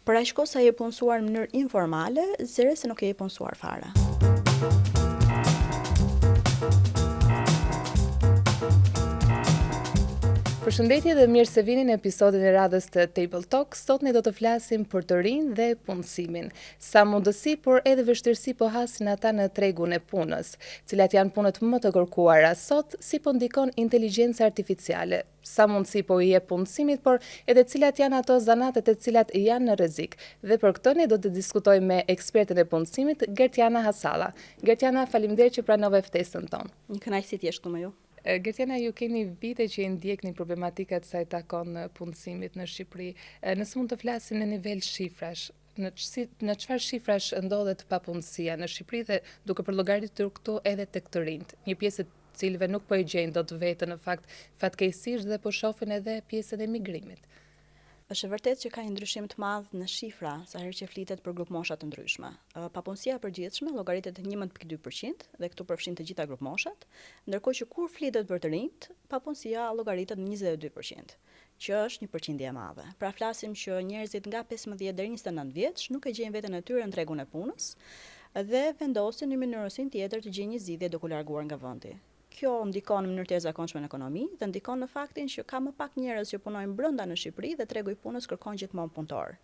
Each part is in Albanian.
Për aq kohë sa je punësuar në mënyrë informale, zëre se nuk je punësuar fare. Përshëndetje dhe mirë se vini në episodin e radhës të Table Talk. Sot ne do të flasim për të rinj dhe punësimin. Sa mundësi, por edhe vështirësi po hasin ata në tregun e punës. Cilat janë punët më të kërkuara sot, si po ndikon inteligjenca artificiale. Sa mundësi po i jep punësimit, por edhe cilat janë ato zanatet e cilat janë në rrezik. Dhe për këtë ne do të diskutojmë me ekspertën e punësimit, Gertiana Hasalla. Gertiana, faleminderit që pranove ftesën tonë. Një kënaqësi të jesh këtu me ju. Gertiana, ju keni vite që i ndjekni problematikat sa i takon punësimit në Shqipëri. Nëse mund të flasim në nivel shifrash, në çfarë shifrash ndodhet papunësia në Shqipëri dhe duke përllogaritur këtu edhe tek të rinjt. Një pjesë të cilëve nuk po e gjejnë dot vetën në fakt fatkeqësisht dhe po shohin edhe pjesën e migrimit. Është vërtet që ka një ndryshim të madh në shifra sa herë që flitet për grup mosha të ndryshme. Papunësia e përgjithshme llogaritet 11.2% dhe këtu përfshin të gjitha grup moshat, ndërkohë që kur flitet për të rinjt, papunësia llogaritet në 22%, që është një përqindje e madhe. Pra flasim që njerëzit nga 15 deri 29 vjeç nuk e gjejnë veten e tyre në tregun e punës dhe vendosin në mënyrë ose tjetër të gjejnë një zgjidhje duke u larguar nga vendi. Kjo ndikon në mënyrë të jashtëzakonshme në ekonomi dhe ndikon në faktin që ka më pak njerëz që punojnë brenda në Shqipëri dhe tregu i punës kërkon gjithmonë punëtor.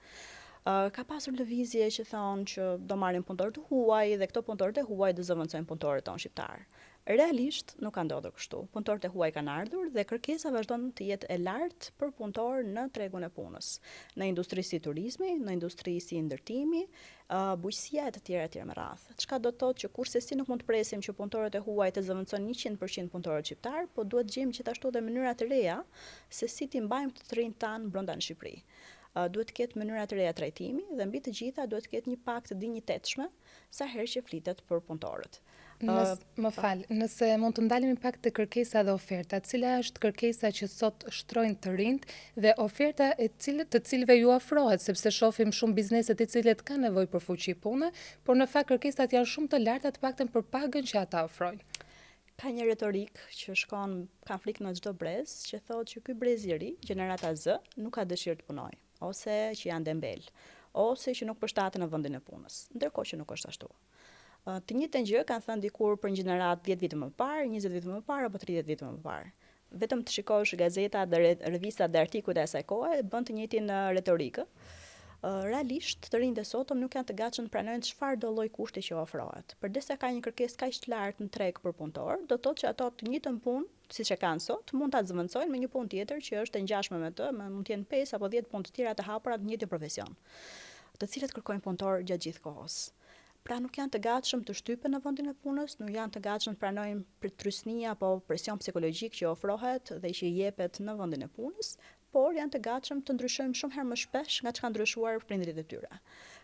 Ka pasur lëvizje që thonë që do marrin punëtor të huaj dhe këto punëtorët e huaj do zëvendësojnë punëtorët tonë shqiptar. Realisht nuk ka ndodhur kështu. Punëtorët e huaj kanë ardhur dhe kërkesa vazhdon të jetë e lartë për punëtor në tregun e punës. Në industri si turizmi, në industri si ndërtimi, bujqësia e të tjera me radh. Çka do të thotë që kurse si nuk mund të presim që punëtorët e huaj të zëvendësojnë 100% punëtorët shqiptar, po duhet të gjejmë gjithashtu edhe mënyra të reja se si ti mbajmë të rinjt tanë brenda në Shqipëri. Duhet të ketë mënyra të reja trajtimi dhe mbi të gjitha duhet të ketë një pak të dinjitetshme sa herë që flitet për punëtorët. Nëse mund të ndalemi pak te kërkesa dhe oferta, cila është kërkesa që sot shtrojnë të rinjt dhe oferta të cilëve ju ofrohet, sepse shohim shumë biznese të cilët kanë nevojë për fuqi pune, por në fakt kërkesat janë shumë të larta të paktën për pagën që ata ofrojnë. Ka një retorik që shkon konflikt në çdo brez, që thotë që ky brez i ri, gjenerata Z, nuk ka dëshirë të punojë, ose që janë dembel, ose që nuk përshtaten në vendin e punës, ndërkohë që nuk është ashtu. Të njëjtën gjë kanë thënë dikur për një gjenerat 10 vite më parë, 20 vite më parë apo 30 vite më parë. Vetëm të shikosh gazetat dhe revistat dhe artikujt e asaj kohe bën të njëjtin retorikë. Realisht të rinjtë e sotëm nuk janë të gatshëm të pranojnë çfarë do lloj kushti që ofrohet. Përdesë ka një kërkesë kaq të lartë në treg për punëtor, do të thotë që ato të njëjtën punë, siç e kanë sot, mund ta zëvendësojnë me një punë tjetër që është e ngjashme me të, mund të jenë 5 apo 10 punë të tjera të hapura të njëjtit profesion, të cilët kërkojnë punëtor gjatë gjithë kohës. Pra nuk janë të gatshëm të shtypen në vendin e punës, nuk janë të gatshëm të pranojnë pritërisni apo presion psikologjik që ofrohet dhe që i jepet në vendin e punës, por janë të gatshëm të ndryshojnë shumë herë më shpesh nga çka ndryshuar prindërit e tyre.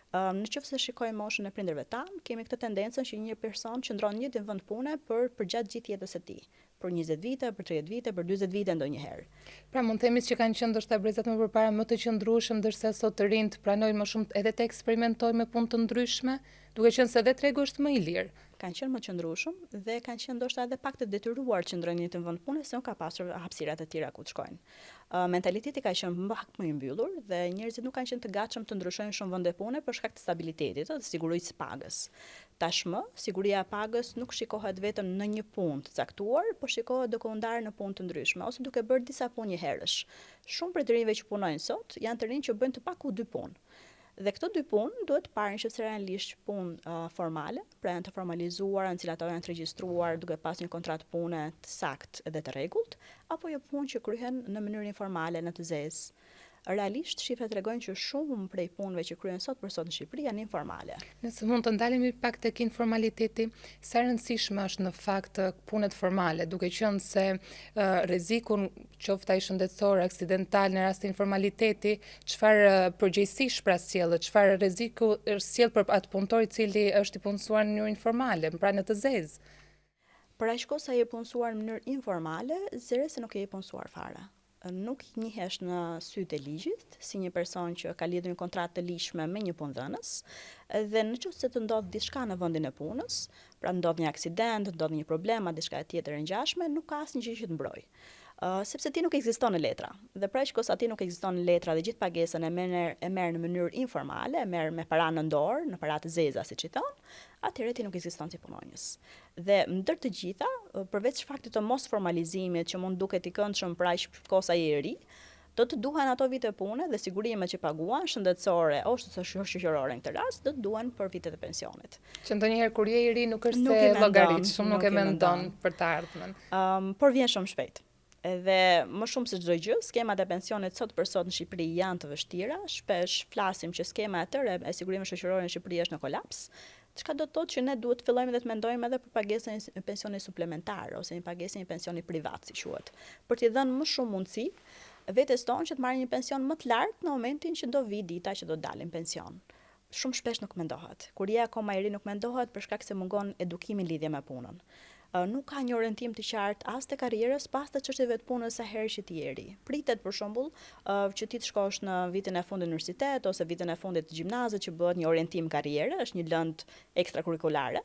Nëse shikojmë moshën e prindërve tanë, kemi këtë tendencën që një person qëndron në një vend pune për përgjatë gjithë jetës së tij. Për 20 vite, për 30 vite, për 40 vite ndonjëherë. Pra mund të themi që kanë qenë ndoshta brezat më përpara më të qëndrueshëm, ndërsa sot të rinjt pranojnë më shumë edhe të eksperimentojnë me punë të ndryshme, duke qenë se edhe tregu është më i lirë. Kanë qenë më qëndrueshëm dhe kanë qenë ndoshta edhe pak të detyruar që ndrojnë në një vend pune se nuk ka pasur hapësira të tjera ku të shkojnë. Mentaliteti ka qenë më i mbyllur dhe njerëzit nuk kanë qenë të gatshëm të ndryshojnë shumë vende pune për shkak të stabilitetit dhe sigurisë së pagës. Tashmë, siguria e pagës nuk shikohet vetëm në një punë të caktuar, por shikohet duke u ndarë në punë të ndryshme ose duke bërë disa punë një herësh. Shumë prej të rinjve që punojnë sot janë të rinj që bëjnë të paku 2 punë. Dhe këto 2 punë duhet parë nëse realisht punë formale, pra janë të formalizuara, në cilat ato janë të regjistruar duke pas një kontratë pune të saktë dhe të rregullt, apo jo punë që kryhen në mënyrë informale në të zezë. Realisht shifrat tregojnë që shumë prej punëve që kryhen sot për sot në Shqipëri janë informale. Nëse mund të ndalemi pak tek informaliteti, sa rëndësishme është në fakt punët formale, duke qenë se rrezikun qoftë ai shëndetësor, aksidental në rast të informaliteti, çfarë përgjegjësish pra sjell, çfarë rreziku sjell për atë punëtor i cili është i punësuar në mënyrë informale, pra në të zezë. Për aq kohë sa je punësuar në mënyrë informale, zëre se nuk je punësuar fare. Nuk njihesh në sytë e ligjit si një person që ka lidhur një kontratë të ligjshme me një punëdhënës dhe nëse të ndodh diçka në vendin e punës, pra ndodh një aksident, ndodh një problem, diçka tjetër e ngjashme, nuk ka asnjë gjë që të mbrojë. Sepse ti nuk ekziston në letra. Dhe pra që sa ti nuk ekziston në letra dhe gjithë pagesën e merr në mënyrë informale, e merr me para në dorë, në para të zeza, siç i thon, atëherë ti nuk ekziston si punonjës. Dhe ndër të gjitha, përveç faktit të mos formalizimit që mund duket i këndshëm pra kohë sa je i ri, do të duhen ato vite pune dhe sigurimet që paguan, shëndetësore ose shoqërore në këtë rast, do të duhen për vitet e pensionit. Që ndonjëherë kur je i ri nuk është Nuk se i mendon, llogaritshëm, nuk nuk e i mendon mendon. për të ardhmen. Por vjen shumë shpejt. Edhe më shumë se çdo gjë, skemat e pensionit sot për sot në Shqipëri janë të vështira, shpesh flasim që skema e tërë e sigurimit shoqëror në Shqipëri është në kolaps, çka do të thotë që ne duhet të fillojmë dhe të mendojmë edhe për pagesën e pensionit suplementar ose një pagesë një pensioni privat, si quhet, për t'i dhënë më shumë mundësi vetes tonë që të marrin një pension më të lartë në momentin që do vi dita që do dalin pension. Shumë shpesh nuk mendohet. Kur je akoma i ri nuk mendohet për shkak se mungon edukimi në lidhje me punën. Nuk ka një orientim të qartë as të karrierës, pas të çështjeve të punës sa herë që ti je ri. Pritet për shembull që ti të shkosh në vitin e fundit universitet ose vitin e fundit të gjimnazit që bëhet një orientim karriere, është një lëndë ekstrakurrikulare,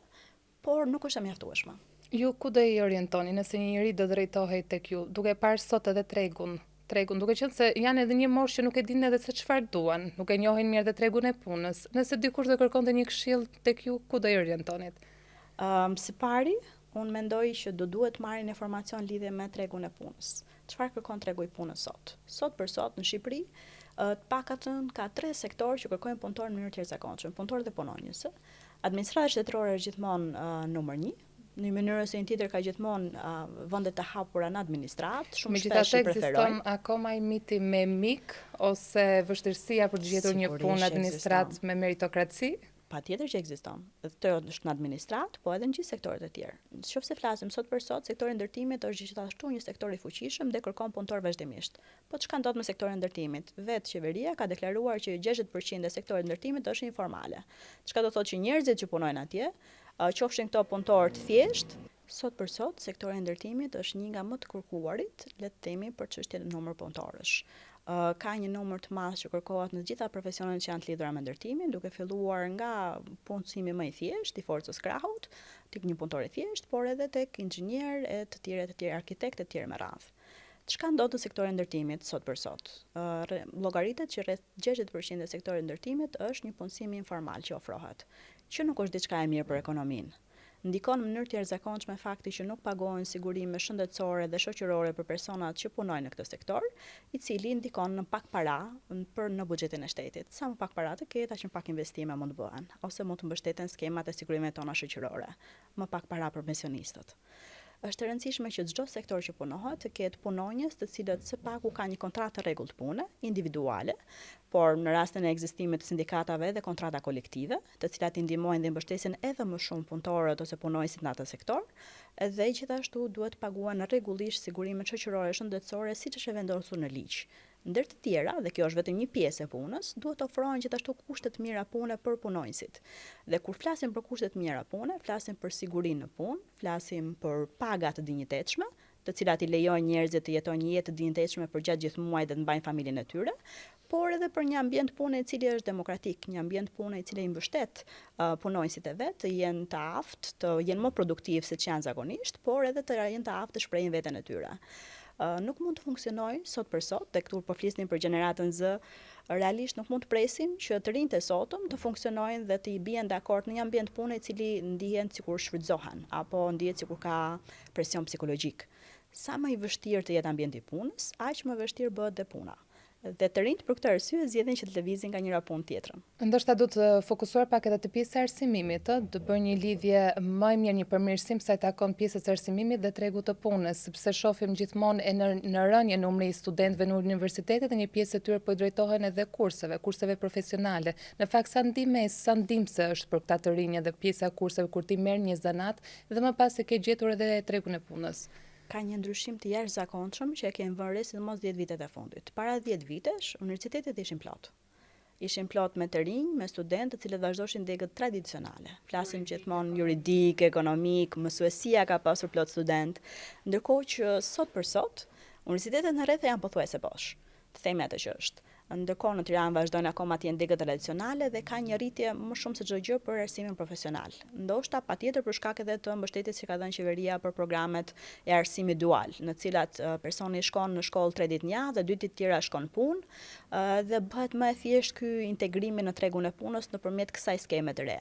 por nuk është e mjaftueshme. Ju ku do i orientoni nëse një njeri do drejtohej tek ju, duke parë sot edhe tregun, duke qenë se janë edhe një moshë që nuk e dinë edhe se çfarë duan, nuk e njohin mirë edhe tregun e punës. Nëse dikush do kërkonte një këshill tek ju, ku do i orientonit? Së pari, unë mendoj që do duhet marrin informacion lidhje me tregun e punës. Çfarë kërkon tregu i punës sot? Sot për sot në Shqipëri, të pakatën ka 3 sektorë që kërkojnë punëtor në mënyrë të jashtëzakonshme, punëtor dhe punonjës. Administrata shtetërore është gjithmonë numër 1. Në një mënyrë ose një tjetër ka gjithmonë vendet të hapura në administratë, shumë shpesh i preferojnë. Ekziston akoma i miti me mik ose vështirësia për të gjetur një punë administrat me meritokraci? Patjetër që ekziston. Kjo është në administratë, po edhe në gjithë sektorët e tjerë. Nëse flasim sot për sot, sektori i ndërtimit është gjithashtu një sektor i fuqishëm dhe kërkon punëtor vazhdimisht. Po çka ndodh me sektorin e ndërtimit? Vetë qeveria ka deklaruar që 60% e sektorit të ndërtimit është informale. Çka do thotë që njerëzit që punojnë atje, qofshin këto punëtor të thjesht, sot për sot sektori i ndërtimit është një nga më të kërkuarit, le të themi, për çështjen e numër punëtorësh. Ka një numër të madh që kërkohet në të gjitha profesionet që janë të lidhura me ndërtimin, duke filluar nga punësimi më i thjeshtë, i forcës krahut, tek një punëtor i thjesht, por edhe tek inxhinier e të tjerë arkitekt e të tjerë me radhë. Çka ndodh në sektorin e ndërtimit sot për sot? Llogaritet që rreth 60% e sektorit të ndërtimit është një punësim informal që ofrohet, që nuk është diçka e mirë për ekonominë. Ndikon në mënyrë të jashtëzakonshme fakti që nuk pagohen sigurime shëndetësore dhe shoqërore për personat që punojnë në këtë sektor, i cili ndikon në pak para në buxhetin e shtetit. Sa më pak para të ketë, aq më pak investime mund të bëhen, ose mund të mbështeten skemat e sigurimeve tona shoqërore, më pak para për pensionistët. Është e rëndësishme që çdo sektor që punohet të ketë punonjës të cilët së paku kanë një kontratë të rregullt pune, individuale, por në rastin e ekzistimit të sindikatave dhe kontrata kolektive, të cilat i ndihmojnë dhe mbështesin edhe më shumë punëtorët ose punonjësit në atë sektor, dhe gjithashtu duhet paguhen rregullisht sigurimet shoqërore shëndetësore siç është vendosur në ligj. Ndër të tjera, dhe kjo është vetëm një pjesë e punës, duhet të ofrohen gjithashtu kushte të mira pune për punonjësit. Dhe kur flasim për kushte të mira pune, flasim për sigurinë në punë, flasim për paga të dinjitetshme, të cilat i lejojnë njerëzit të jetojnë një jetë të dinjitetshme për gjatë gjithë muajit dhe të mbajnë familjen e tyre, por edhe për një ambient pune i cili është demokratik, një ambient pune i cili i mbështet punonjësit e vet të jenë të aftë, të jenë më produktiv se që janë zakonisht, por edhe të jenë të aftë të shprehin veten e tyre. Nuk mund të funksionojë sot për sot, dhe këtu po flisnim për gjeneratën Z, realisht nuk mund të presim që të rinjtë e sotëm të funksionojnë dhe të i bien dakord në një ambient pune i cili ndihen sikur shfrytëzohen apo ndihet sikur ka presion psikologjik. Sa më i vështirë të jetë ambienti i punës, aq më vështirë bëhet dhe puna. Dhe të rinjt për këtë arsye zgjedhin që të lëvizin nga njëra punë tjetrën. Ndoshta do të fokusuar pak edhe te pjesa e arsimimit, të bëj një lidhje më e mirë, një përmirësim sa i takon pjesës së arsimimit dhe tregut të punës, sepse shohim gjithmonë në rënje numri i studentëve në universitetet dhe një pjesë e tyre po i drejtohen edhe kurseve profesionale. Në fakt sa ndihmëse është për këta të rinj edhe pjesa e kurseve kur ti merr një zanat dhe më pas e ke gjetur edhe tregun e punës. Ka një ndryshim të jashtëzakonshëm që e kemi vënë re sidomos 10 vitet e fundit. Para 10 vitesh, universitetet ishin plot. Ishin plot me të rinj, me studentë të cilët vazhdoshin degët tradicionale. Flasim gjithmonë juridik, ekonomik, mësuesia ka pasur plot student, ndërkohë që sot për sot, universitetet në rreth janë pothuajse bosh. Të themi atë që është. Ndërkohë në Tiranë vazhdojnë akoma të jenë degët tradicionale dhe ka një rritje më shumë se çdo gjë për arsimin profesional. Ndoshta patjetër për shkak edhe të mbështetjes që ka dhënë qeveria për programet e arsimit dual, në të cilat personi shkon në shkollë 3 ditë në javë dhe 2 ditë tjera shkon punë dhe bëhet më e thjeshtë ky integrimi në tregun e punës nëpërmjet kësaj skeme të re.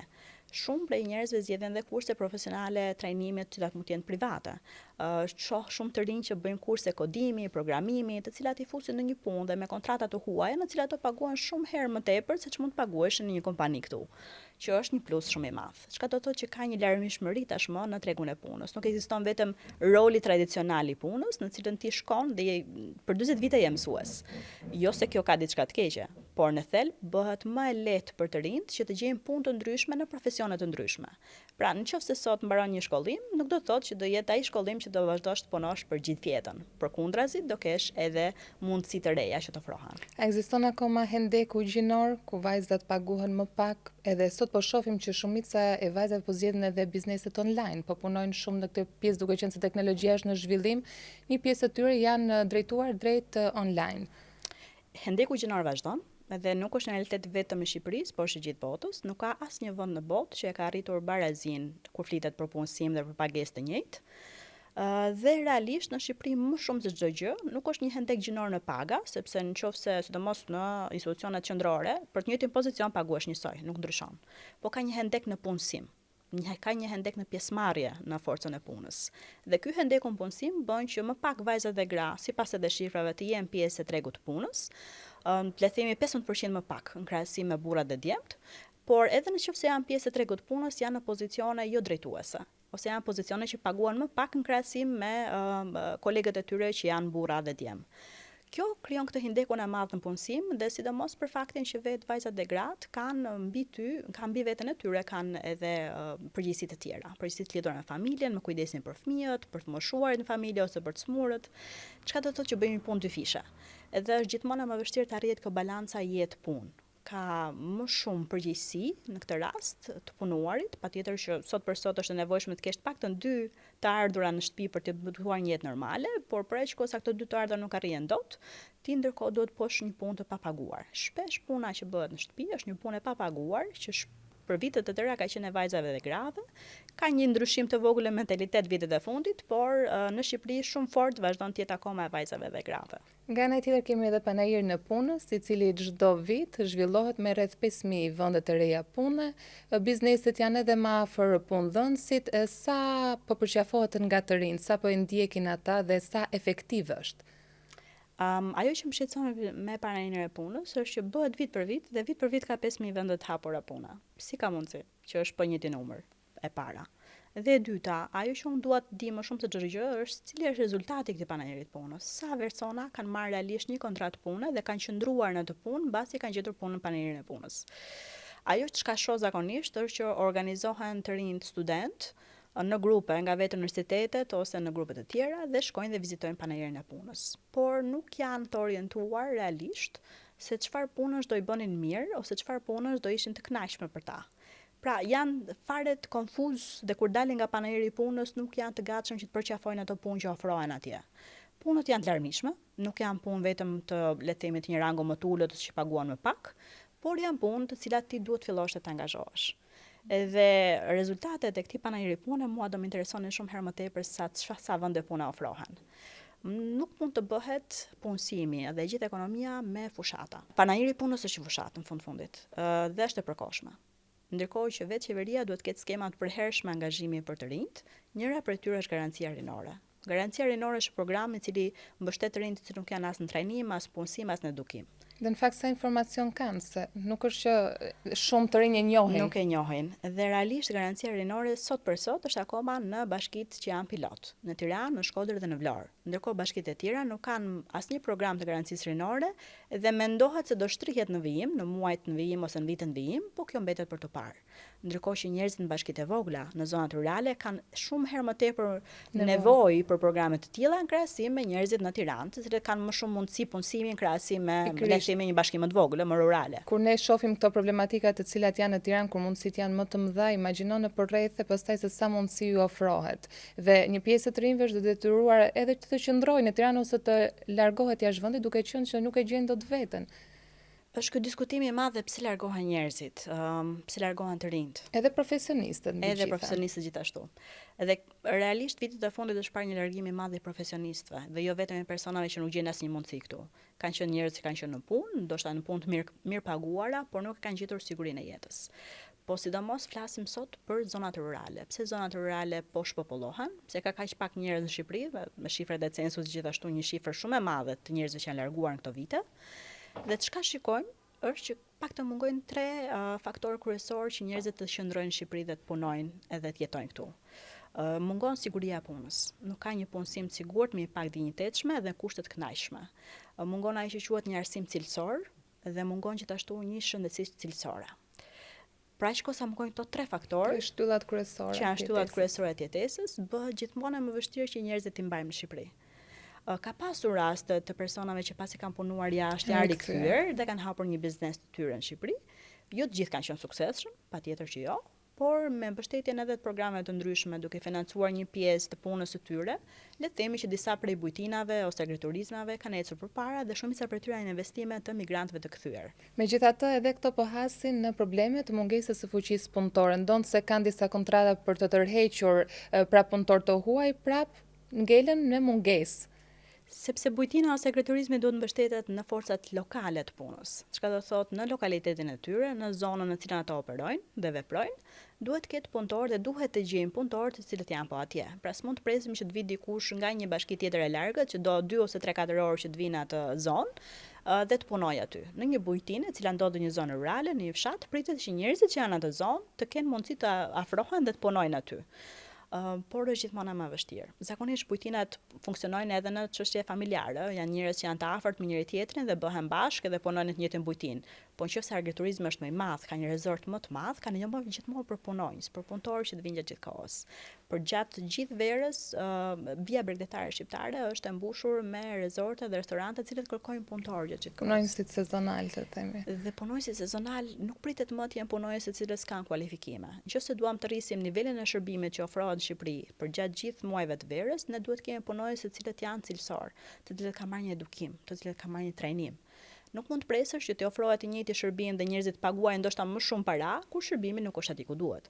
Shumë prej njerëzve zgjedhin dhe kurse profesionale trajnimit që mund të jenë private. Shoh shumë të rinj që bëjnë kurse kodimi, programimi, të cilat i fusin në një punë dhe me kontrata të huaja, në të cilat të paguhen shumë herë më tepër se ç'mund të paguhesh në një kompani këtu, që është një plus shumë i madh. Çka do të thotë që ka një larmishmëri tashmë në tregun e punës. Nuk ekziston vetëm roli tradicional i punës, në cilën ti shkon dhe për 40 vite je mësues. Jo se kjo ka diçka të keqe, por në thelb bëhet më e lehtë për të rinjt që të gjejnë punë të ndryshme në profesione të ndryshme. Pra, nëse sot mbaron një shkollim, nuk do të thotë që do jetë ai shkollim që do vazhdosh të punosh për gjithë jetën. Përkundrazi, do kesh edhe mundësi të reja që të ofrohen. A ekziston akoma hendeku gjinor ku vajzat paguhen më pak? Edhe sot po shohim që shumica e vajzave po zgjedhin edhe bizneset online, po punojnë shumë në këtë pjesë duke qenë se teknologjia është në zhvillim, një pjesë e tyre janë drejtuar drejt online. Hendeku gjinor vazhdon. Dhe nuk është në realitet vetëm në Shqipërisë, por në gjithë botës, nuk ka asnjë vend në botë që e ka arritur barazinë kur flitet për punësim dhe për pagesë të njëjtë. Dhe realisht në Shqipëri më shumë se çdo gjë, nuk është një hendek gjinor në paga, sepse nëse sidomos në institucionet qendrore, për të njëjtin pozicion paguhesh njësoj, nuk ndryshon. Po ka një hendek në punësim. Ka një hendek në pjesëmarrje në forcën e punës. Dhe ky hendek në punësim bën që më pak vajza dhe gra, sipas edhe shifrave, të jenë pjesë e tregut të punës, le të themi 15% më pak në krahasim me burrat dhe djemt, por edhe nëse janë pjesë e tregut të punës, janë në pozicione jo drejtuese, ose janë pozicione që paguhen më pak në krahasim me kolegët e tyre që janë burra dhe djem. Kjo krijon këtë hindekun e madh në punësim dhe sidomos për faktin që vetë vajzat dhe gratë kanë mbi veten e tyre kanë edhe përgjegjësi të tjera, përgjegjësi të lidhura me familjen, me kujdesin për fëmijët, për të moshuarit në familje ose për të smurët, çka do të thotë që bëjmë një punë dyfishe. Edhe është gjithmonë më vështirë të arrihet kjo balanca jetë-punë. Ka më shumë përgjegjësi në këtë rast të punuarit, patjetër që sot për sot është e nevojshme të kesh paktën 2 të ardhura në shtëpi për të butuar një jetë normale, por për aq kohë sa këto 2 të ardhura nuk arrihen dot, ti ndërkohë duhet posh një punë të papaguar. Shpesh puna që bëhet në shtëpi është një punë e papaguar që për vitet e tëra ka qenë e vajzave dhe grave. Ka një ndryshim të vogël në mentalitet vitet e fundit, por në Shqipëri shumë fort vazhdon të jetë akoma e vajzave dhe grave. Nga ana tjetër kemi edhe panajirin e punës, i cili çdo vit zhvillohet me rreth 5000 vende të reja pune. Bizneset janë edhe më afër punëdhënësit. Sa po përqafohet nga të rinjt, sa po e ndjekin ata dhe sa efektiv është? Ajo që më shqetëson me panajirin e punës është që bëhet vit për vit ka 5000 vende të hapura puna. Si ka mundësi që është po njëjti numër e para? Dhe e dyta, ajo që unë dua të di më shumë se çdo gjë është cili është rezultati i këtij panajirit punës. Sa persona kanë marrë realisht një kontratë pune dhe kanë qëndruar në të punë mbasi kanë gjetur punën në panajirin e punës. Ajo çka shoh zakonisht është që organizohen të rinj student në grupe nga vetë universitetet ose në grupe të tjera dhe shkojnë dhe vizitojnë panajirin e punës. Por nuk janë të orientuar realisht se çfarë punësh do i bënin mirë ose çfarë punësh do ishin të kënaqshme për ta. Pra, janë fare të konfuz dhe kur dalin nga panajiri i punës nuk janë të gatshëm që të përqafojnë ato punë që ofrohen atje. Punët janë të larmishme, nuk janë punë vetëm të le të themi të një rango më të ulët që paguan më pak, por janë punë të cilat ti duhet fillosh të angazhohesh. Edhe rezultatet e këtij panajiri pune mua do më interesonin shumë herë më tepër sa vende pune ofrohen. Nuk mund të bëhet punësimi dhe gjithë ekonomia me fushata. Panajiri punës është një fushatë në fundit dhe është e përkohshme. Ndërkohë që vetë qeveria duhet të ketë skema të përhershme angazhimi për të rinjt, njëra prej tyre është garancia rinore. Garancia rinore është program i cili mbështet të rinjt që nuk janë as në trajnim, as punësim, as në edukim. Dhe në fakt sa informacion kanë, se nuk është që shumë të rinj e njohin. Nuk e njohin. Dhe realisht garancia rinore sot për sot është akoma në bashkitë që janë pilot, në Tiranë, në Shkodër dhe në Vlorë. Ndërkohë bashkitë e tjera nuk kanë asnjë program të garancisë rinore dhe mendohet se do shtrihet në vijim, në muajt në vijim ose në vitin në vijim, po kjo mbetet për të parë. Ndërkohë që njerëzit në bashkitë e vogla, në zonat rurale kanë shumë herë më tepër nevojë për programe të tilla në krahasim me njerëzit në Tiranë, të cilët kanë më shumë mundësi punësimi në krahasim me një bashkim më të vogël, më rurale. Kur ne shohim këto problematika të cilat janë në Tiranë, kur mundësitë janë më të mëdha, imagjino në përreth e pastaj se sa mundësi ju ofrohet. Dhe një pjesë të rinjve është detyruar edhe të qëndrojnë në Tiranë ose të largohet jashtë vendit duke qenë se nuk e gjejnë dot veten. Është ky diskutimi i madh dhe pse largohen njerëzit, pse largohen të rinjt. Edhe profesionistët mbi Edhe gjitha. profesionistët gjithashtu. Edhe realisht vitet e fundit është parë një largim i madh i profesionistëve dhe jo vetëm i personave që nuk gjejnë asnjë mundësi këtu. Kanë qenë njerëz që kanë qenë në punë, ndoshta në punë të mirë paguara, por nuk kanë gjetur sigurinë e jetës. Po sidomos flasim sot për zonat rurale. Pse zonat rurale po shpopullohen? Pse ka kaq pak njerëz në Shqipëri, me shifrat e census gjithashtu një shifër shumë e madhe të njerëzve që janë larguar në këto vite. Dhe çka shikojmë është që pak të mungojnë 3 faktorë kryesorë që njerëzit të qëndrojnë në Shqipëri dhe të punojnë edhe të jetojnë këtu. Mungon siguria e punës. Nuk ka një punësim të sigurt me pak dinjitetshme dhe kushte të kënaqshme. Mungon ajo që quhet një arsim cilësor dhe mungon gjithashtu një shëndetësi cilësore. Pra që sa mungon këto 3 faktorë, Shtyllat kryesore. që janë shtyllat kryesore të jetesës, bëhet gjithmonë më vështirë që njerëzit të mbajmë në Shqipëri. Ka pasur raste të personave që pasi kanë punuar jashtë janë rikthyer dhe kanë hapur një biznes të tyre në Shqipëri. Jo të gjithë kanë qenë suksesshëm, patjetër që jo, por me mbështetjen edhe të programeve të ndryshme duke financuar një pjesë të punës së tyre, le të themi që disa prej bujtinave ose agriturizmave kanë ecur përpara dhe shumica prej tyre janë investime të migrantëve të kthyer. Megjithatë, edhe këto po hasin në probleme të mungesës së fuqisë punëtore, ndonse kanë disa kontrata për të tërhequr pra punëtor të huaj, prap ngelen në mungesë. Sepse bujtina ose agriturizmi duhet mbështetet në forcat lokale të punës. Çka do thotë në lokalitetin e tyre, në zonën në cilën ato operojnë dhe veprojnë, duhet të ketë punëtorë dhe duhet të gjejmë punëtorë të cilët janë po atje. Pra s'mund të presim që të vijë dikush nga një bashki tjetër e largët që do 2 ose 3-4 orë që të vinë atë zonë dhe të punojë aty. Në një bujtinë e cila ndodhet në një zonë rurale, në një fshat, pritet që njerëzit që janë në atë zonë të kenë mundësi të afrohen dhe të punojnë aty. Por është gjithmonë më vështirë. Zakonisht bujtinat funksionojnë edhe në çështje familjare, janë njerëz që janë të afërt me njëri tjetrin dhe bëhen bashkë dhe punojnë në të njëjtën bujtinë. Po nëse agriturizmi është më i madh, ka një rezort më të madh, kanë nevojë gjithmonë për punonjës, për punëtorë që të vinë gjatë kohës. Për gjatë gjithë verës, vija bregdetare shqiptare është e mbushur me rezorte dhe restorante të cilët kërkojnë punëtorë gjatë kohës. Punonjësit sezonal të themi. Dhe punonjësit sezonal nuk pritet më të jenë punonjës të cilës kanë kualifikime. Nëse duam të rrisim nivelin e shërbimit që ofrohet në Shqipëri për gjatë gjithë muajve të verës, ne duhet kemi punonjës të cilët janë cilësor, të cilët kanë marrë një edukim, të cilët kanë marrë një trajnim. Nuk mund të presësh që të ofrohet i njëjti shërbim dhe njerëzit paguajnë ndoshta më shumë para, kur shërbimi nuk është aty ku duhet.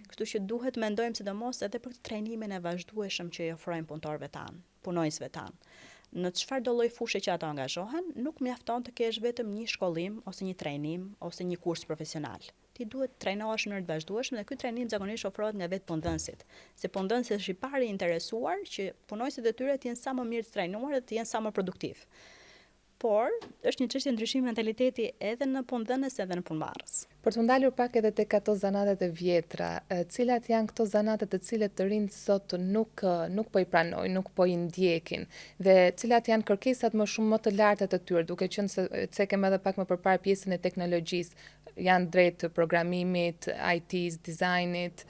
Kështu që duhet mendojmë sidomos edhe për trajnimin e vazhdueshëm që i ofrojnë punëtorëve tanë, punonjësve tanë. Në çfarë do lloj fushë që ato angazhohen, nuk mjafton të kesh vetëm një shkollim ose një trajnim ose një kurs profesional. Ti duhet të trajnohesh në mënyrë të vazhdueshme dhe ky trajnim zakonisht ofrohet nga vetë punëdhënësit. Se punëdhënësi është i pari interesuar që punonjësit e tyre të jenë sa më mirë të trajnuar dhe të jenë sa më produktiv. Por është një çështje ndryshimi mentaliteti edhe në punëdhënës edhe në punëmarrës. Për të ndalur pak edhe tek ato zanatet e vjetra, cilat janë këto zanate të cilët të rinjt sot nuk po i pranojnë, nuk po i ndjekin dhe cilat janë kërkesat më shumë më të larta të tyre, duke qenë se cekem edhe pak më përpara pjesën e teknologjisë, janë drejt programimit, IT-s, dizajnit.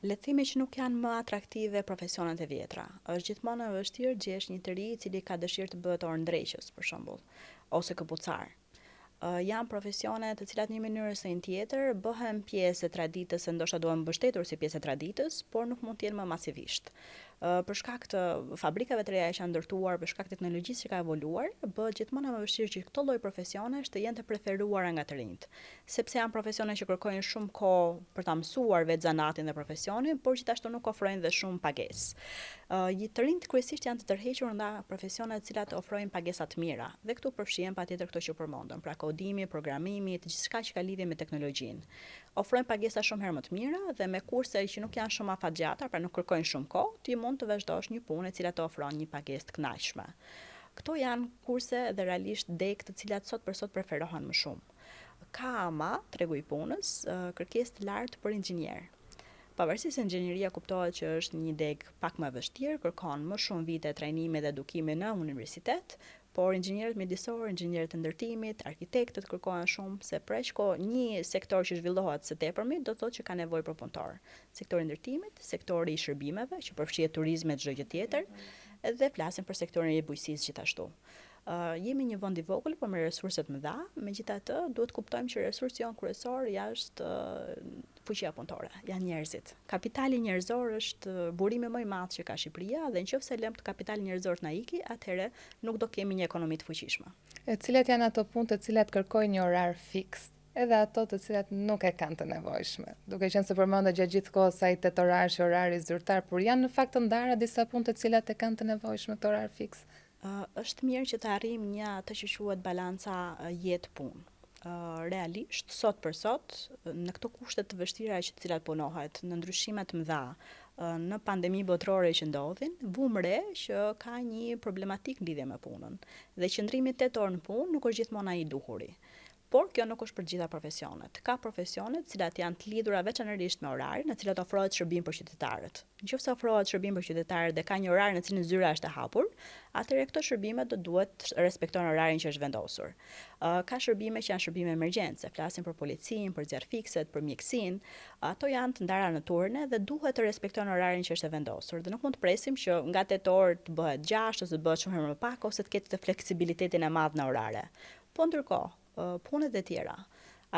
Le të themi që nuk janë më atraktive profesionet e vjetra. Është gjithmonë e vështirë gjesh një të ri i cili ka dëshirë të bëhet orëndrejqës, për shembull, ose këpucar. Janë profesione të cilat në një mënyrë ose një tjetër bëhen pjesë e traditës, e ndoshta duhen mbështetur si pjesë e traditës, por nuk mund të jenë më masivisht. Për shkak të fabrikave të reja që janë ndërtuar, për shkak të teknologjisë që ka evoluar, bëhet gjithmonë më vështirë që këto lloj profesionesh të jenë të preferuara nga të rinjt, sepse janë profesione që kërkojnë shumë kohë për ta mësuar vetë zanatin dhe profesionin, por gjithashtu nuk ofrojnë dhe shumë pagesë. Të rinjt kryesisht janë të tërhequr nga profesione të cilat ofrojnë pagesa të mira, dhe këtu përfshihen patjetër këto që përmendëm, pra kodimi, programimi, të gjithçka që ka lidhje me teknologjinë. Ofrojnë pagesa shumë herë më të mira dhe me kurse që nuk janë shumë afatgjata, pra nuk kërkojnë shumë kohë, ti mund të vazhdosh një punë e cila të ofron një pagesë të kënaqshme. Këto janë kurse dhe realisht deg të cilat sot për sot preferohen më shumë. Ka ama, tregu i punës, kërkesë të lartë për inxhinier. Pavarësisht se inxhinieria kuptohet që është një deg pak më vështirë, kërkon më shumë vite trajnimi dhe edukimi në universitet, por inxhinierët mjedisorë, inxhinierët e ndërtimit, arkitektët kërkohen shumë, se një sektor që zhvillohet së tepërmi do të thotë që ka nevojë për punëtor. Sektori i ndërtimit, sektori i shërbimeve, që përfshihet turizmi e çdo gjë tjetër, dhe flasim për sektorin e bujqësisë gjithashtu. Jemi një vend i vogël, por me resurse të mëdha, megjithatë duhet kuptojmë që resursi jon kryesor fuqia punëtore, janë njerëzit. Kapitali njerëzor është burimi më i madh që ka Shqipëria dhe nëse lëmë të kapitali njerëzor të na iki, atëherë nuk do kemi një ekonomi të fuqishme. E cilat janë ato punë të cilat kërkojnë një orar fiks, edhe ato të cilat nuk e kanë të nevojshme. Duke qenë se përmendë gjatë gjithë kohës ai 8 orar që orari zyrtar, por janë në fakt të ndara disa punë të cilat e kanë të nevojshme këtë orar fiks. Është mirë që të arrijmë një atë që quhet balanca jetë-punë. Realisht, sot për sot, në këto kushte të vështira që të cilat punohet, në ndryshime të mëdha, në pandemi botërore që ndodhin, vum re që ka një problematik lidhje me punën. Dhe qëndrimi 8 orë në punë nuk është gjithmonë ai i duhuri. Por kjo nuk është për gjitha profesionet. Ka profesionet cilat janë të lidhura veçanërisht me orarin, në cilat ofrohet shërbim për qytetarët. Nëse ofrohet shërbim për qytetarët dhe ka një orar në cilin zyra është e hapur, atëherë këto shërbime do duhet respektojnë orarin që është vendosur. Ka shërbime që janë shërbime emergjence, flasim për policinë, për zjarfikset, për mjekësinë, ato janë të ndara në turne dhe duhet të respektojnë orarin që është e vendosur. Dhe nuk mund të presim që nga 8 orë të bëhet 6 ose të bëhet shumë herë më pak ose të ketë të fleksibilitetin e madh në orare. Po ndërkohë, punët e tjera,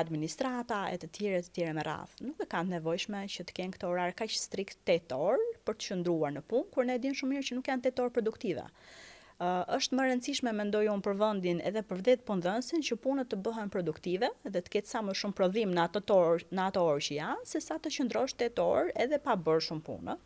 administrata e të tjera me radhë, nuk e kanë nevojshme që të kenë këtë orar kaq strikt 8 orë për të qëndruar në punë, kur ne dimë shumë mirë që nuk janë 8 orë produktive. Është më rëndësishme, mendoj unë, për vendin edhe për vetë punëdhënësin që punët të bëhen produktive dhe të ketë sa më shumë prodhim në ato orë që janë, se sa të qëndrosh 8 orë edhe pa bërë shumë punë.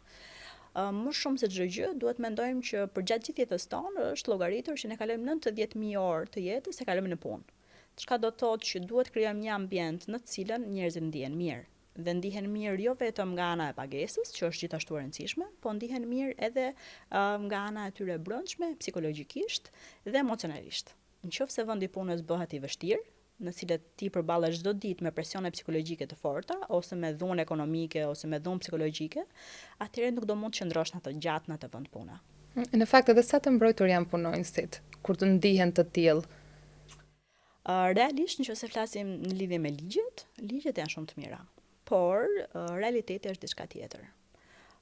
Më shumë se çdo gjë, duhet mendojmë që për gjatë gjithë jetës tonë është llogaritur që ne kalojmë 90.000 orë të jetës e kalojmë në punë. Çka do të thotë që duhet krijojmë një ambient në të cilën njerëzit ndihen mirë. Dhe ndihen mirë jo vetëm nga ana e pagesës, që është gjithashtu e rëndësishme, po ndihen mirë edhe nga ana e tyre brendshme, psikologjikisht dhe emocionalisht. Nëse vendi i punës bëhet i vështirë, në cilët ti përballesh çdo ditë me presione psikologjike të forta, ose me dhunë ekonomike, ose me dhunë psikologjike, atëherë nuk do mund të qëndrosh në atë gjatë në atë vend pune. Në fakt edhe sa të mbrojtur janë punonësit, kur të ndihen të tillë. Realisht, nëse flasim në lidhje me ligjet janë shumë të mira, por realiteti është diçka tjetër.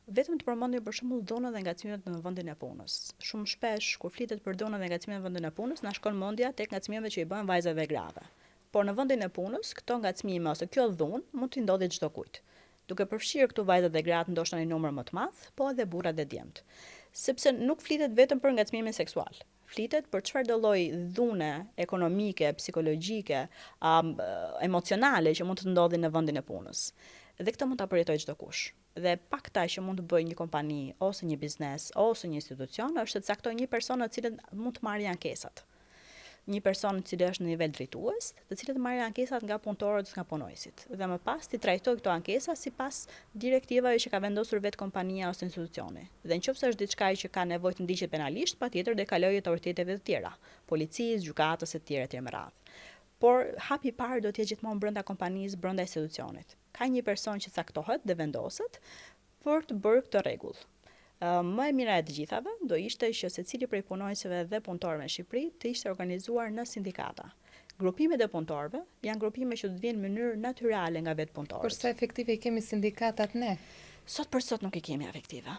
Vetëm të përmendim për shembull dhunën dhe ngacmimet në vendin e punës. Shumë shpesh kur flitet për dhunën dhe ngacmimet në vendin e punës, na shkon mendja tek ngacmimet që i bëjnë vajzat dhe grave. Por në vendin e punës, këto ngacmime ose kjo dhunë mund të ndodhi çdo kujt. Duke përfshirë këtu vajzat dhe gratë ndoshta në një numër më të madh, po edhe burrat dhe djemt. Sepse nuk flitet vetëm për ngacmimin seksual. Flitet për çfarë do lloj dhune ekonomike, psikologjike, emocionale që mund të ndodhin në vendin e punës. Dhe këtë mund ta përjetojë çdo kush. Dhe pakta që mund të bëjë një kompani ose një biznes ose një institucion është të caktojë një person në cilën mund të marrë ankesat. Një person i cili është në nivel drejtues, të cilët marrin ankesat nga punëtorët, nga punojësit. Dhe më pas ti trajtoj këto ankesa sipas direktivave që ka vendosur vetë kompania ose institucioni. Dhe nëse është diçka që ka nevojë të ndiqet penalisht, patjetër do kalojë te autoriteteve të tjera, policisë, gjykatës e të tjera me radhë. Por hapi i parë do të jetë gjithmonë brenda kompanisë, brenda institucionit. Ka një person që caktohet dhe vendoset për të bërë këtë rregull. Më e mira e të gjithave do ishte që secili prej punonjësve dhe punëtorëve në Shqipëri të ishte organizuar në sindikata. Grupimet e punëtorëve janë grupime që do të vinë në mënyrë natyrale nga vetë punëtorët. Por sa efektive i kemi sindikatat ne? Sot për sot nuk i kemi efektive.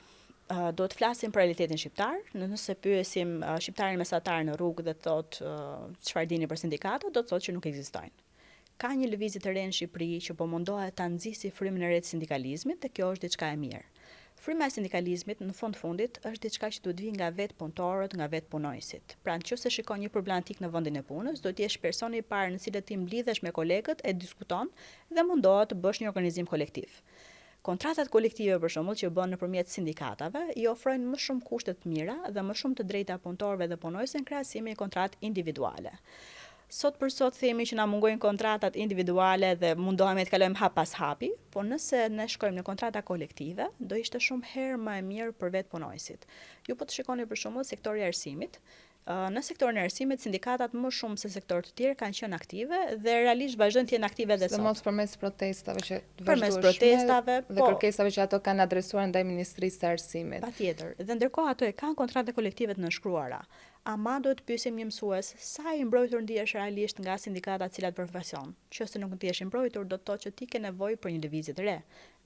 Do të flasim për realitetin shqiptar, nëse pyesim shqiptarin mesatar në rrugë dhe thotë çfarë dini për sindikata, do të thotë që nuk ekzistojnë. Ka një lëvizje të re në Shqipëri që po mundohet ta nxjisë frymën e re të sindikalizmit dhe kjo është diçka e mirë. Fryma e sindikalizmit në fundit është diçka që duhet vi nga vetë punëtorët, nga vetë punonjësit. Pra nëse shikon një problematik në vendin e punës, do të jesh personi i parë në cilët ti mblidhesh me kolegët, e diskuton dhe mundohet të bësh një organizim kolektiv. Kontratat kolektive për shembull që bëhen nëpërmjet sindikatave i ofrojnë më shumë kushte të mira dhe më shumë të drejta punëtorëve dhe punonjësve në krahasim me kontratë individuale. Sot për sot themi që na mungojnë kontratat individuale dhe mundohemi të kalojmë hap pas hapi, por nëse ne shkojmë në kontrata kolektive, do ishte shumë herë më e mirë për vetë punonjësit. Ju po të shikoni për shembull sektori i arsimit. Në sektorin e arsimit sindikatat më shumë se sektorë të tjerë kanë qenë aktive dhe realisht vazhdojnë të jenë aktive edhe sot. Sidomos përmes protestave që përmes protestave dhe kërkesave që ato kanë adresuar ndaj Ministrisë së Arsimit. Patjetër. Dhe ndërkohë ato e kanë kontratë kolektive të nënshkruara. ama duhet të pyesim një mësues sa i mbrojtur ndihesh realisht nga sindikata të cilat profesion. Nëse nuk ndihesh i mbrojtur, do të thotë që ti ke nevojë për një lëvizje të re.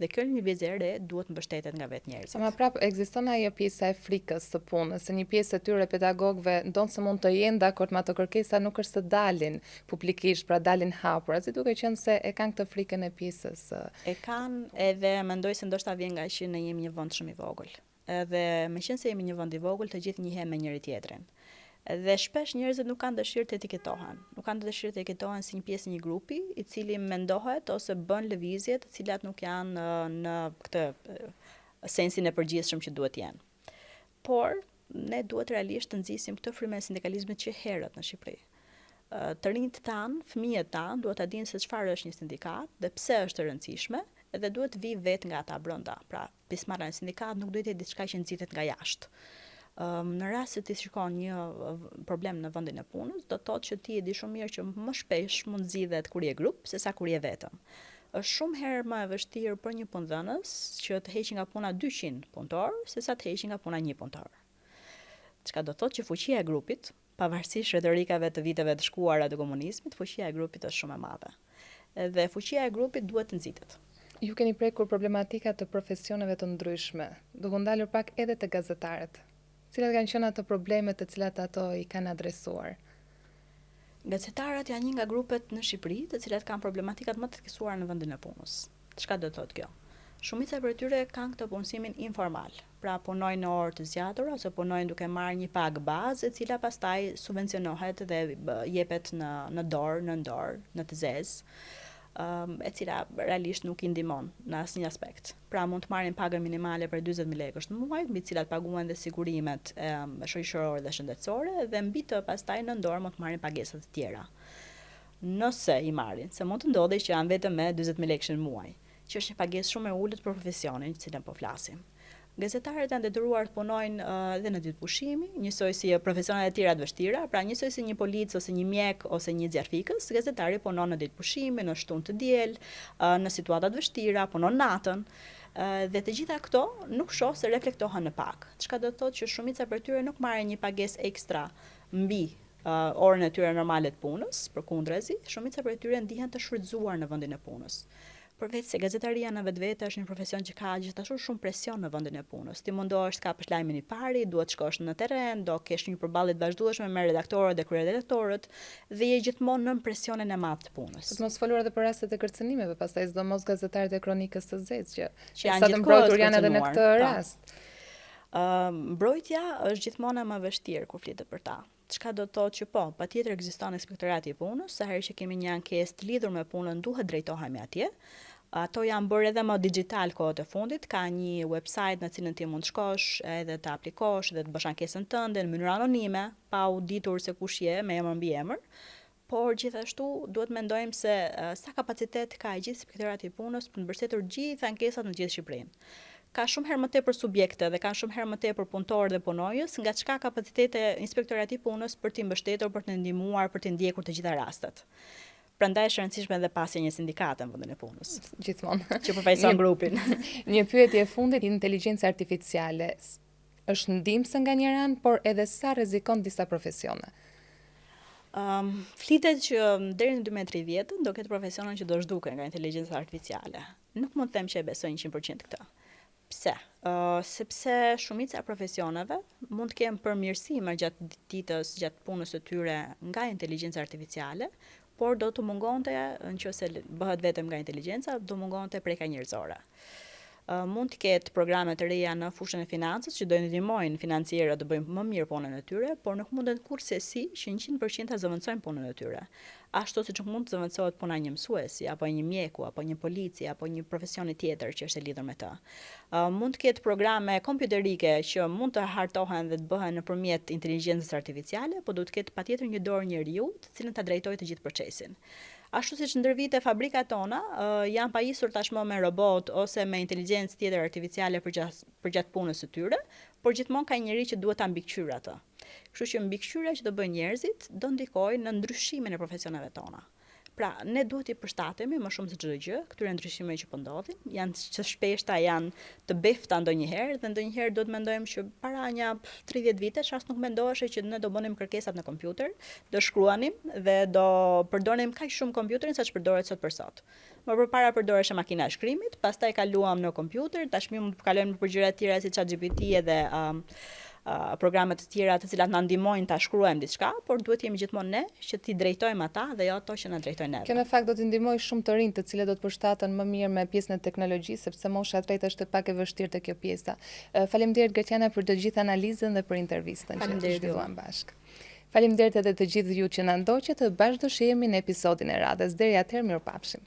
Dhe kjo lëvizje e re duhet mbështetet nga vetë njerëzit. Ama prap ekziston ajo pjesa e frikës së punës, se një pjesë e tyre pedagogëve ndonë se mund të jenë dakord me ato kërkesa, nuk është të dalin publikisht, pra dalin hapur, si duke qenë se e kanë këtë frikën e pjesës. E kanë edhe mendoj se ndoshta vjen nga që ne jemi një vend shumë i vogël. Edhe meqense jemi një vend i vogël, të gjithë njihemi me njëri tjetrin. Dhe shpesh njerëzit nuk kanë dëshirë të etiketohen. Nuk kanë dëshirë të etiketohen si një pjesë e një grupi i cili mendohet ose bën lëvizje të cilat nuk janë në këtë sensin e përgjithshëm që duhet jenë. Por ne duhet realisht të nxisim këtë frymë e sindikalizmit që herët në Shqipëri. Të rinjt tanë, fëmijët tanë duhet ta dinë se çfarë është një sindikat dhe pse është e rëndësishme, edhe duhet të vi vetë nga ata brenda. Pra, pjesëmarrja në sindikat nuk duhet të jetë diçka që nxitet nga jashtë. Në rast se ti shikon një problem në vendin e punës, do të thotë që ti e di shumë mirë që më shpesh mund zgjidhet kur je grup sesa kur je vetëm. Është shumë herë më e vështirë për një punëdhënës që të heqë nga puna 200 punëtor sesa të heqë nga puna 1 punëtor. Çka do të thotë që fuqia e grupit, pavarësisht retorikave të viteve të shkuara të komunizmit, fuqia e grupit është shumë e madhe. Dhe fuqia e grupit duhet të nxitet. Ju keni prekur problematika të profesioneve të ndryshme, duke ndalur pak edhe të gazetarët. Cilat kanë qenë ato probleme të cilat ato i kanë adresuar? Gazetarët janë një nga grupet në Shqipëri të cilat kanë problematikat më të theksuara në vendin e punës. Çka do të thotë kjo? Shumica prej tyre kanë këtë punësimin informal, pra punojnë në orë të zgjatura ose punojnë duke marrë një pagë bazë e cila pastaj subvencionohet dhe jepet në dorë, në dorë, në të zezë, e cila realisht nuk i ndihmon në asnjë aspekt. Pra mund të marrin pagën minimale për 40.000 lekësh në muaj, mbi të cilat paguhen dhe sigurimet shoqërore dhe shëndetësore dhe mbi të pastaj në dorë mund të marrin pagesat të tjera. Nëse i marrin, se mund të ndodhi që janë vetëm me 40.000 lekësh në muaj, që është një pagesë shumë e ulët për profesionin që cilën po flasim. Gazetarët janë detyruar të punojnë edhe në ditë pushimi, njësoj si profesionet e tjera të vështira, pra njësoj si një polic ose një mjek ose një zjarfikës, gazetari punon në ditë pushimi, në shtunë të diel, në situata të vështira, punon natën. Dhe të gjitha këto nuk shoh se reflektohen në pagë. Çka do të thotë që shumica prej tyre nuk marrin një pagesë ekstra mbi orën e tyre normale të punës, përkundrezi, shumica prej tyre ndihen të shfrytzuar në vendin e punës. Përveç se gazetaria në vetvete është një profesion që ka gjithashtu shumë presion në vendin e punës. Ti mundohesh të kapësh lajmin i pari, duhet të shkosh në terren, do kesh një përballje të vazhdueshme me redaktorët dhe kryeredaktorët dhe je gjithmonë nën presionin e madh të punës. Të mos folur edhe për rastet e kërcënimeve, pastaj sidomos gazetarët e kronikës së zezë që janë të mbrojtur janë edhe në këtë rast. Mbrojtja është gjithmonë më e vështirë kur flitet për ta. Çka do të thotë që patjetër ekziston inspektorati i punës, sa herë që kemi një ankesë të lidhur me punën duhet drejtohemi atje. Ato janë bërë edhe më digital kohët e fundit, ka një website në cilën ti mund të shkosh edhe të aplikosh dhe të bësh ankesën tënde në mënyrë anonime, pa u ditur se kush je me emër mbi emër. Por gjithashtu duhet mendojmë se sa kapacitet ka i gjithë inspektorati i punës për të mbështetur gjithë ankesat në gjithë Shqipërinë. Ka shumë herë më tepër subjekte dhe kanë shumë herë më tepër punëtorë dhe punojës, nga çka kapaciteti i inspektorati i punës për të mbështetur, për të ndihmuar, për të ndjekur të gjitha rastet. Prandaj është e rëndësishme edhe pasja një sindikate në vendin e punës. Gjithmonë. Që përfaqëson grupin. Një pyetje e fundit, inteligjenca artificiale është ndihmëse nga një anë, por edhe sa rrezikon disa profesione? Flitet që deri në 2030 do ketë profesione që do zhduken nga inteligjenca artificiale. Nuk mund të them që e besoj 100% këtë. Pse? Sepse shumica e profesioneve mund të kenë përmirësime gjatë ditës, gjatë punës së tyre nga inteligjenca artificiale, por do të mungonte, nëse bëhet vetëm nga inteligjenca, do mungonte preka njerëzore. Mund të ketë programe të reja në fushën e financës që do ndihmojnë financierët të bëjnë më mirë punën e tyre, por nuk mundet kurrësi që 100% ta zëvendësojnë punën e tyre. Ashtu siç mund të zëvendësohet puna një mësuesi, apo një mjeku, apo një polici, apo një profesioni tjetër që është e lidhur me të. Mund të ketë programe kompjuterike që mund të hartohen dhe të bëhen nëpërmjet inteligjencës artificiale, por duhet të ketë patjetër një dorë njeriu, të cilën ta drejtojë të gjithë procesin. Ashtu siç ndër vite fabrikat tona janë pajisur tashmë me robot ose me inteligjencë tjetër artificiale për gjatë punës së tyre, por gjithmonë ka njëri që duhet ta mbikëqyrë atë. Kështu që mbikëqyrja që do bëjnë njerëzit do ndikojë në ndryshimin e profesioneve tona. Pra, ne duhet i përshtatemi më shumë se çdo gjë këtyre ndryshimeve që po ndodhin, janë që shpeshta janë të befta ndonjëherë dhe ndonjëherë duhet mendojmë që para një 30 vitesh as nuk mendoheshe që ne do bënim kërkesat në kompjuter, do shkruanim dhe do përdorim kaq shumë kompjuterin sa ç'përdoret sot për sot. Më përpara përdoreshe makina e shkrimit, pastaj kaluam në kompjuter, tashmë mund të kalojmë për gjëra të tjera si ChatGPT edhe programe të tjera të cilat na ndihmojnë ta shkruajmë diçka, por duhet jemi gjithmonë ne që t'i drejtojmë ata dhe jo ato që na drejtojnë neve. Kjo në fakt do t'i ndihmojë shumë të rinj të cilët do të përshtaten më mirë me pjesën e teknologjisë, sepse mosha e tretë është pak e vështirë te kjo pjesa. Faleminderit Greciana për të gjithë analizën dhe për intervistën që zhvilluam bashkë. Faleminderit edhe të gjithë ju që na ndoqët, bashkë do shihemi në episodin e radhës. Deri atëherë, mirupafshim.